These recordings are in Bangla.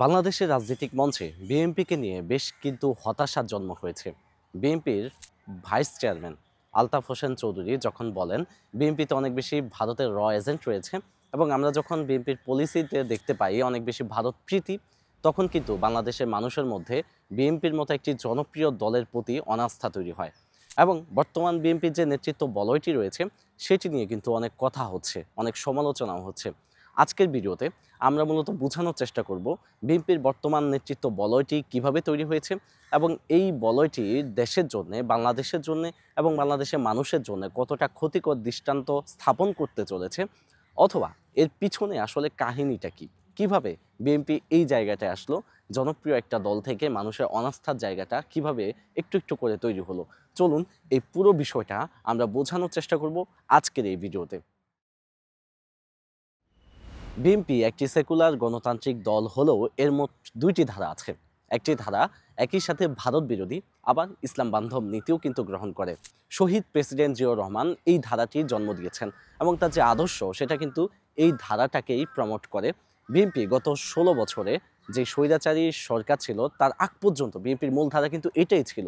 বাংলাদেশের রাজনৈতিক মঞ্চে বিএনপিকে নিয়ে বেশ কিন্তু হতাশার জন্ম হয়েছে। বিএনপির ভাইস চেয়ারম্যান আলতাফ হোসেন চৌধুরী যখন বলেন বিএনপিতে অনেক বেশি ভারতের এজেন্ট রয়েছে এবং আমরা যখন বিএনপির পলিসিতে দেখতে পাই অনেক বেশি ভারত প্রীতি, তখন কিন্তু বাংলাদেশের মানুষের মধ্যে বিএনপির মতো একটি জনপ্রিয় দলের প্রতি অনাস্থা তৈরি হয় এবং বর্তমান বিএনপির যে নেতৃত্ব বলয়টি রয়েছে সেটি নিয়ে কিন্তু অনেক কথা হচ্ছে, অনেক সমালোচনাও হচ্ছে। আজকের ভিডিওতে আমরা মূলত বোঝানোর চেষ্টা করব বিএনপির বর্তমান নেতৃত্ব বলয়টি কিভাবে তৈরি হয়েছে এবং এই বলয়টি দেশের জন্য, বাংলাদেশের জন্য এবং বাংলাদেশের মানুষের জন্য কতটা ক্ষতিকর দৃষ্টান্ত স্থাপন করতে চলেছে, অথবা এর পিছনে আসলে কাহিনীটা কি, কিভাবে বিএনপি এই জায়গাটায় আসলো, জনপ্রিয় একটা দল থেকে মানুষের অনাস্থার জায়গাটা কিভাবে একটু একটু করে তৈরি হলো। চলুন এই পুরো বিষয়টা আমরা বোঝানোর চেষ্টা করব আজকের এই ভিডিওতে। বিএনপি একটি সেকুলার গণতান্ত্রিক দল হলেও এর মোট দুইটি ধারা আছে। একটি ধারা একই সাথে ভারত বিরোধী, আবার ইসলাম বান্ধব নীতিও কিন্তু গ্রহণ করে। শহীদ প্রেসিডেন্ট জিয়াউর রহমান এই ধারাটির জন্ম দিয়েছেন এবং তার যে আদর্শ সেটা কিন্তু এই ধারাটাকেই প্রমোট করে। বিএনপি গত ১৬ বছরে যে স্বৈরাচারী সরকার ছিল তার আগ পর্যন্ত বিএনপির মূল ধারা কিন্তু এটাই ছিল।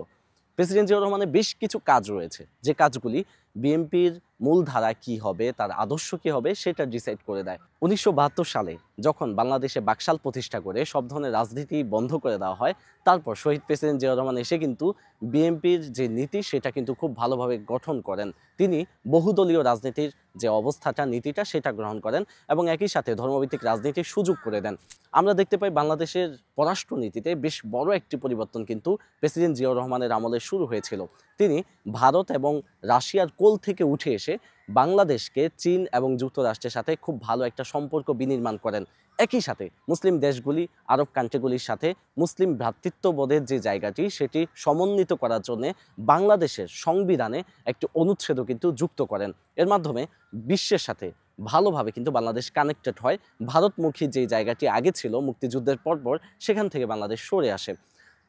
প্রেসিডেন্ট জিয়াউর রহমানের বেশ কিছু কাজ রয়েছে যে কাজগুলি বিএনপির মূল ধারা কি হবে, তার আদর্শ কি হবে সেটা ডিসাইড করে দেয়। ১৯৭২ সালে যখন বাংলাদেশে বাকশাল প্রতিষ্ঠা করে সব ধরনের রাজনীতি বন্ধ করে দেওয়া হয়, তারপর শহীদ প্রেসিডেন্ট জিয়াউর রহমান এসে কিন্তু বিএনপির যে নীতি সেটা কিন্তু খুব ভালোভাবে গঠন করেন। তিনি বহুদলীয় রাজনীতির যে অবস্থাটা, নীতিটা সেটা গ্রহণ করেন এবং একই সাথে ধর্মভিত্তিক রাজনীতির সুযোগ করে দেন। আমরা দেখতে পাই বাংলাদেশের পররাষ্ট্রনীতিতে বেশ বড় একটি পরিবর্তন কিন্তু প্রেসিডেন্ট জিয়াউর রহমানের আমলে শুরু হয়েছিল। তিনি ভারত এবং রাশিয়ার কোল থেকে উঠে এসে বাংলাদেশকে চীন এবং যুক্তরাষ্ট্রের সাথে খুব ভালো একটা সম্পর্ক বিনির্মাণ করেন। একই সাথে মুসলিম দেশগুলি, আরব কান্ট্রিগুলির সাথে মুসলিম ভ্রাতৃত্ববোধের যে জায়গাটি সেটি সমন্বিত করার জন্য বাংলাদেশের সংবিধানে একটি অনুচ্ছেদও কিন্তু যুক্ত করেন। এর মাধ্যমে বিশ্বের সাথে ভালোভাবে কিন্তু বাংলাদেশ কানেক্টেড হয়। ভারতমুখী যে জায়গাটি আগে ছিল মুক্তিযুদ্ধের পরপর, সেখান থেকে বাংলাদেশ সরে আসে।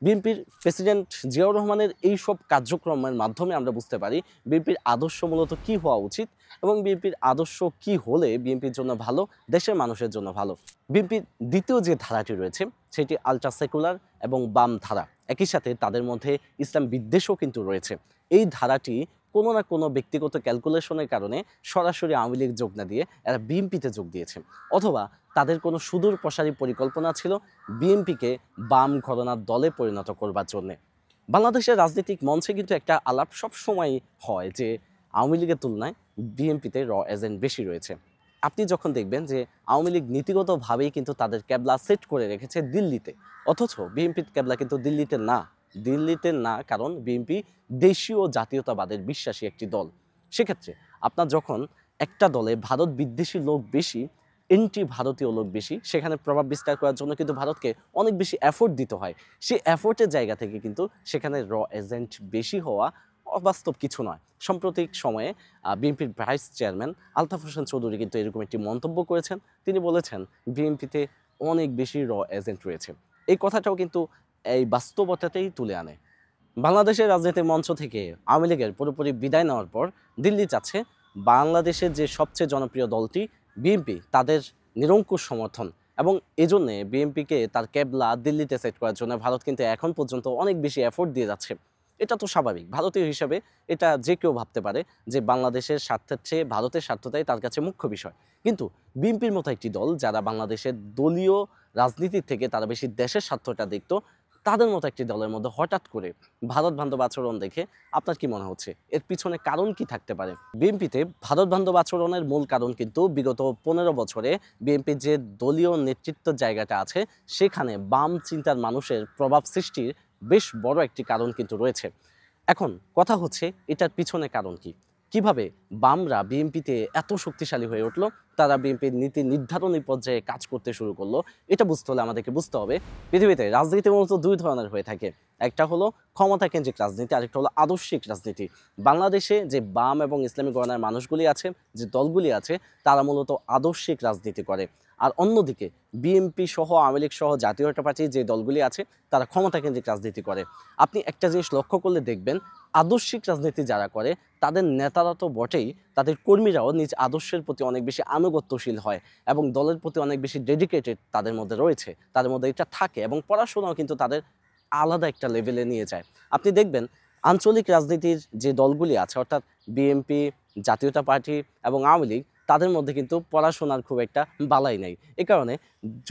বিএনপির প্রেসিডেন্ট জিয়াউর রহমানের এইসব কার্যক্রমের মাধ্যমে আমরা বুঝতে পারি বিএনপির আদর্শ মূলত কী হওয়া উচিত এবং বিএনপির আদর্শ কী হলে বিএনপির জন্য ভালো, দেশের মানুষের জন্য ভালো। বিএনপির দ্বিতীয় যে ধারাটি রয়েছে সেটি আলট্রা সেকুলার এবং বাম ধারা। একই সাথে তাদের মধ্যে ইসলাম বিদ্বেষও কিন্তু রয়েছে। এই ধারাটি কোনো না কোনো ব্যক্তিগত ক্যালকুলেশনের কারণে সরাসরি আওয়ামী লীগ যোগ না দিয়ে এরা বিএনপিতে যোগ দিয়েছে, অথবা তাদের কোনো সুদূর প্রসারী পরিকল্পনা ছিল বিএনপিকে বাম ঘরানার দলে পরিণত করবার জন্যে। বাংলাদেশের রাজনৈতিক মঞ্চে কিন্তু একটা আলাপ সবসময় হয় যে আওয়ামী লীগের তুলনায় বিএনপিতে এজেন্ট বেশি রয়েছে। আপনি যখন দেখবেন যে আওয়ামী লীগ নীতিগতভাবেই কিন্তু তাদের ক্যাবলা সেট করে রেখেছে দিল্লিতে, অথচ বিএনপির ক্যাবলা কিন্তু দিল্লিতে না। দিল্লিতে না, কারণ বিএনপি দেশীয় জাতীয়তাবাদের বিশ্বাসী একটি দল। সেক্ষেত্রে আপনার যখন একটা দলে ভারত বিদ্বেষী লোক বেশি, এন্টি ভারতীয় লোক বেশি, সেখানে প্রভাব বিস্তার করার জন্য কিন্তু ভারতকে অনেক বেশি এফোর্ট দিতে হয়। সেই এফোর্টের জায়গা থেকে কিন্তু সেখানে এজেন্ট বেশি হওয়া অবাস্তব কিছু নয়। সাম্প্রতিক সময়ে বিএনপির ভাইস চেয়ারম্যান আলতাফ হোসেন চৌধুরী কিন্তু এরকম একটি মন্তব্য করেছেন। তিনি বলেছেন বিএনপিতে অনেক বেশি এজেন্ট রয়েছে। এই কথাটাও কিন্তু এই বাস্তবতাতেই তুলে আনে। বাংলাদেশের রাজনীতির মঞ্চ থেকে আওয়ামী লীগের পুরোপুরি বিদায় নেওয়ার পর দিল্লি চাচ্ছে বাংলাদেশের যে সবচেয়ে জনপ্রিয় দলটি বিএনপি, তাদের নিরঙ্কুশ সমর্থন, এবং এজন্যে বিএনপিকে তার ক্যাবলা দিল্লিতে সেট করার জন্য ভারত কিন্তু এখন পর্যন্ত অনেক বেশি এফোর্ট দিয়ে যাচ্ছে। এটা তো স্বাভাবিক, ভারতীয় হিসাবে এটা যে কেউ ভাবতে পারে যে বাংলাদেশের স্বার্থের চেয়ে ভারতের স্বার্থটাই তার কাছে মুখ্য বিষয়। কিন্তু বিএনপির মতো একটি দল যারা বাংলাদেশের দলীয় রাজনীতির থেকে তারা বেশি দেশের স্বার্থটা দেখতো, তাদের মতো একটি দলের মধ্যে হঠাৎ করে ভারত বান্ধব আচরণ দেখে আপনার কি মনে হচ্ছে এর পিছনে কারণ কি থাকতে পারে? বিএনপিতে ভারত বান্ধব আচরণের মূল কারণ কিন্তু বিগত ১৫ বছরে বিএনপির যে দলীয় নেতৃত্বের জায়গাটা আছে সেখানে বাম চিন্তার মানুষের প্রভাব সৃষ্টির বেশ বড় একটি কারণ কিন্তু রয়েছে। এখন কথা হচ্ছে এটার পিছনে কারণ কি, কিভাবে বামরা বিএনপিতে এত শক্তিশালী হয়ে উঠলো, তারা বিএনপির নীতি নির্ধারণী পর্যায়ে কাজ করতে শুরু করলো। এটা বুঝতে হলে আমাদেরকে বুঝতে হবে পৃথিবীতে রাজনীতি মূলত দুই ধরনের হয়ে থাকে। একটা হলো ক্ষমতা কেন্দ্রিক রাজনীতি, আরেকটা হলো আদর্শিক রাজনীতি। বাংলাদেশে যে বাম এবং ইসলামী গণনার মানুষগুলি আছে, যে দলগুলি আছে, তারা মূলত আদর্শিক রাজনীতি করে। আর অন্যদিকে বিএনপি সহ আওয়ামী লীগ সহ জাতীয়তা পার্টির যে দলগুলি আছে তারা ক্ষমতা কেন্দ্রিক রাজনীতি করে। আপনি একটা জিনিস লক্ষ্য করলে দেখবেন আদর্শিক রাজনীতি যারা করে তাদের নেতারা তো বটেই, তাদের কর্মীরাও নিজ আদর্শের প্রতি অনেক বেশি আনুগত্যশীল হয় এবং দলের প্রতি অনেক বেশি ডেডিকেটেড তাদের মধ্যে রয়েছে, তাদের মধ্যে এটা থাকে এবং পড়াশোনাও কিন্তু তাদের আলাদা একটা লেভেলে নিয়ে যায়। আপনি দেখবেন আঞ্চলিক রাজনীতির যে দলগুলি আছে অর্থাৎ বিএনপি, জাতীয়তা পার্টি এবং আওয়ামী লীগ, তাদের মধ্যে কিন্তু পড়াশোনার খুব একটা বালাই নাই। এ কারণে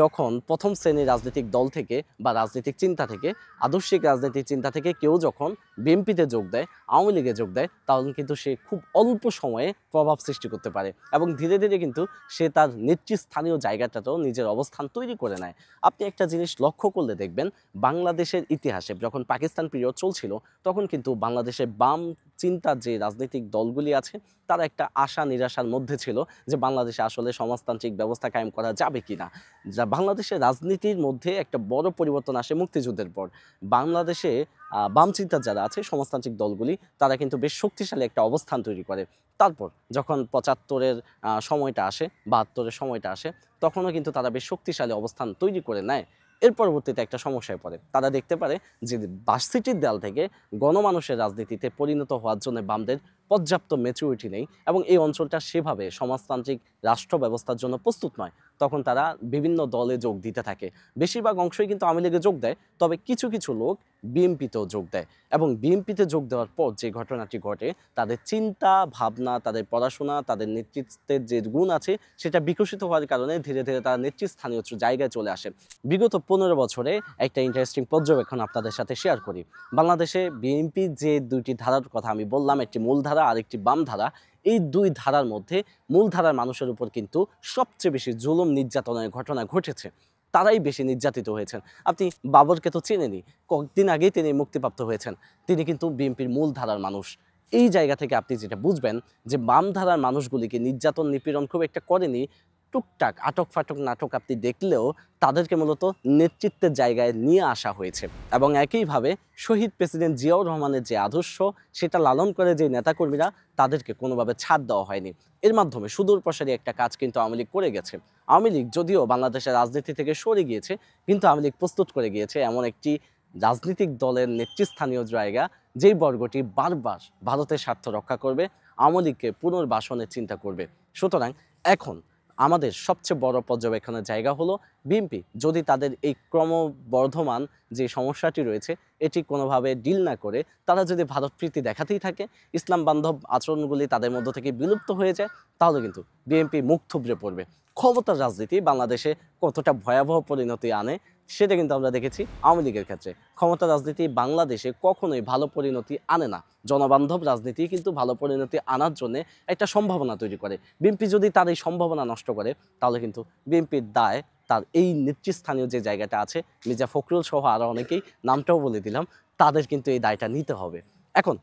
যখন প্রথম শ্রেণীর রাজনৈতিক দল থেকে বা রাজনৈতিক চিন্তা থেকে, আদর্শিক রাজনৈতিক চিন্তা থেকে কেউ যখন বিএনপিতে যোগ দেয়, আওয়ামী লীগে যোগ দেয়, তখন কিন্তু সে খুব অল্প সময়ে প্রভাব সৃষ্টি করতে পারে এবং ধীরে ধীরে কিন্তু সে তার নেতৃস্থানীয় জায়গাটাতেও নিজের অবস্থান তৈরি করে নেয়। আপনি একটা জিনিস লক্ষ্য করলে দেখবেন, বাংলাদেশের ইতিহাসে যখন পাকিস্তান পিরিয়ড চলছিল, তখন কিন্তু বাংলাদেশের বাম চিন্তার যে রাজনৈতিক দলগুলি আছে, তারা একটা আশা নিরাশার মধ্যে ছিল যে বাংলাদেশে আসলে সমাজতান্ত্রিক ব্যবস্থা কায়েম করা যাবে কিনা। যা বাংলাদেশের রাজনীতির মধ্যে একটা বড় পরিবর্তন আসে মুক্তিযুদ্ধের পর। বাংলাদেশে বাম চিন্তার যারা আছে সমাজতান্ত্রিক দলগুলি, তারা কিন্তু বেশ শক্তিশালী একটা অবস্থান তৈরি করে। তারপর যখন ৭৫-এর সময়টা আসে, ৭২-এর সময়টা আসে, তখনও কিন্তু তারা বেশ শক্তিশালী অবস্থান তৈরি করে নেয়। এর পরবর্তীতে একটা সমস্যায় পড়ে, তারা দেখতে পারে যে ভার্সিটির দেয়াল থেকে গণমানুষের রাজনীতিতে পরিণত হওয়ার জন্য বামদের পর্যাপ্ত ম্যাচুরিটি নেই এবং এই অঞ্চলটা সেভাবে সমাজতান্ত্রিক রাষ্ট্র ব্যবস্থার জন্য প্রস্তুত নয়। তখন তারা বিভিন্ন দলে যোগ দিতে থাকে। বেশিরভাগ অংশই কিন্তু আওয়ামী লীগে যোগ দেয়, তবে কিছু কিছু লোক বিএনপিতেও যোগ দেয় এবং বিএনপিতে যোগ দেওয়ার পর যে ঘটনাটি ঘটে, তাদের চিন্তা ভাবনা, তাদের পড়াশোনা, তাদের নেতৃত্বের যে গুণ আছে সেটা বিকশিত হওয়ার কারণে ধীরে ধীরে তারা নেতৃস্থানীয় জায়গায় চলে আসে। বিগত ১৫ বছরে একটা ইন্টারেস্টিং পর্যবেক্ষণ আপনাদের সাথে শেয়ার করি। বাংলাদেশে বিএনপির যে দুইটি ধারার কথা আমি বললাম, একটি মূল ধারা আর একটি বাম ধারা, এই দুই ধারার মধ্যে মূল ধারার মানুষের উপর কিন্তু সবচেয়ে বেশি জুলুম নির্যাতনের ঘটনা ঘটেছে, তারাই বেশি নির্যাতিত হয়েছেন। আপনি বাবরকে তো চেনেনই, কয়েকদিন আগেই তিনি মুক্তিপ্রাপ্ত হয়েছেন, তিনি কিন্তু বিএনপির মূল ধারার মানুষ। এই জায়গা থেকে আপনি যেটা বুঝবেন যে বাম ধারার মানুষগুলিকে নির্যাতন নিপীড়ন খুব একটা করেনি, টুকটাক আটক ফাটক নাটক আপনি দেখলেও তাদেরকে মূলত নেতৃত্বের জায়গায় নিয়ে আসা হয়েছে। এবং একইভাবে শহীদ প্রেসিডেন্ট জিয়াউর রহমানের যে আদর্শ, সেটা লালন করে যে নেতাকর্মীরা, তাদেরকে কোনোভাবে ছাড় দেওয়া হয়নি। এর মাধ্যমে সুদূর প্রসারী একটা কাজ কিন্তু আওয়ামী লীগ করে গেছে। আওয়ামী লীগ যদিও বাংলাদেশের রাজনীতি থেকে সরে গিয়েছে, কিন্তু আওয়ামী লীগ প্রস্তুত করে গিয়েছে এমন একটি রাজনৈতিক দলের নেতৃস্থানীয় জায়গা, যেই বর্গটি বারবার ভারতের স্বার্থ রক্ষা করবে, আওয়ামী লীগকে পুনর্বাসনের চিন্তা করবে। সুতরাং এখন আমাদের সবচেয়ে বড় পর্যবেক্ষণের জায়গা হলো বিএনপি যদি তাদের এই ক্রমবর্ধমান যে সমস্যাটি রয়েছে এটি কোনোভাবে ডিল না করে তারা যদি ভারতপ্রীতি দেখাতেই থাকে, ইসলাম বান্ধব আচরণগুলি তাদের মধ্য থেকে বিলুপ্ত হয়ে যায়, তাহলে কিন্তু বিএনপি মুখ থুবড়ে পড়বে। ক্ষমতার রাজনীতি বাংলাদেশে কতটা ভয়াবহ পরিণতি আনে সেটা কিন্তু আমরা দেখেছি আওয়ামী লীগের ক্ষেত্রে। ক্ষমতা রাজনীতি বাংলাদেশে কখনোই ভালো পরিণতি আনে না। জনবান্ধব রাজনীতি কিন্তু ভালো পরিণতি আনার জন্য একটা সম্ভাবনা তৈরি করে। বিএনপি যদি তার এই সম্ভাবনা নষ্ট করে, তাহলে কিন্তু বিএনপির দায় তার এই নেতৃস্থানীয় যে জায়গাটা আছে, মির্জা ফখরুল সহ আরও অনেকেই, নামটাও বলে দিলাম, তাদের কিন্তু এই দায়টা নিতে হবে। এখন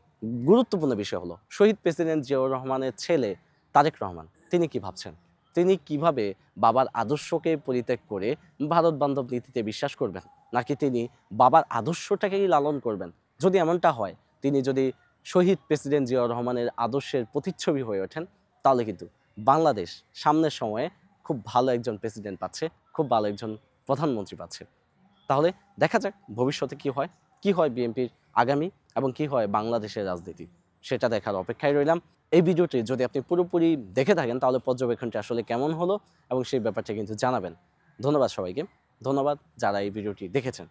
গুরুত্বপূর্ণ বিষয় হলো শহীদ প্রেসিডেন্ট জিয়াউর রহমানের ছেলে তারেক রহমান, তিনি কি ভাবছেন? তিনি কিভাবে বাবার আদর্শকে পরিত্যাগ করে ভারত বান্ধব নীতিতে বিশ্বাস করবেন, নাকি তিনি বাবার আদর্শটাকেই লালন করবেন? যদি এমনটা হয়, তিনি যদি শহীদ প্রেসিডেন্ট জিয়াউর রহমানের আদর্শের প্রতিচ্ছবি হয়ে ওঠেন, তাহলে কিন্তু বাংলাদেশ সামনের সময়ে খুব ভালো একজন প্রেসিডেন্ট পাচ্ছে, খুব ভালো একজন প্রধানমন্ত্রী পাচ্ছে। তাহলে দেখা যাক ভবিষ্যতে কি হয় বিএনপির আগামী এবং কি হয় বাংলাদেশের রাজনীতি, সেটা দেখার অপেক্ষায় রইলাম। এই ভিডিওটি যদি আপনি পুরোপুরি দেখে থাকেন, তাহলে পর্যবেক্ষণটি আসলে কেমন হলো এবং সেই ব্যাপারটা কিন্তু জানাবেন। ধন্যবাদ সবাইকে, ধন্যবাদ যারা এই ভিডিওটি দেখেছেন।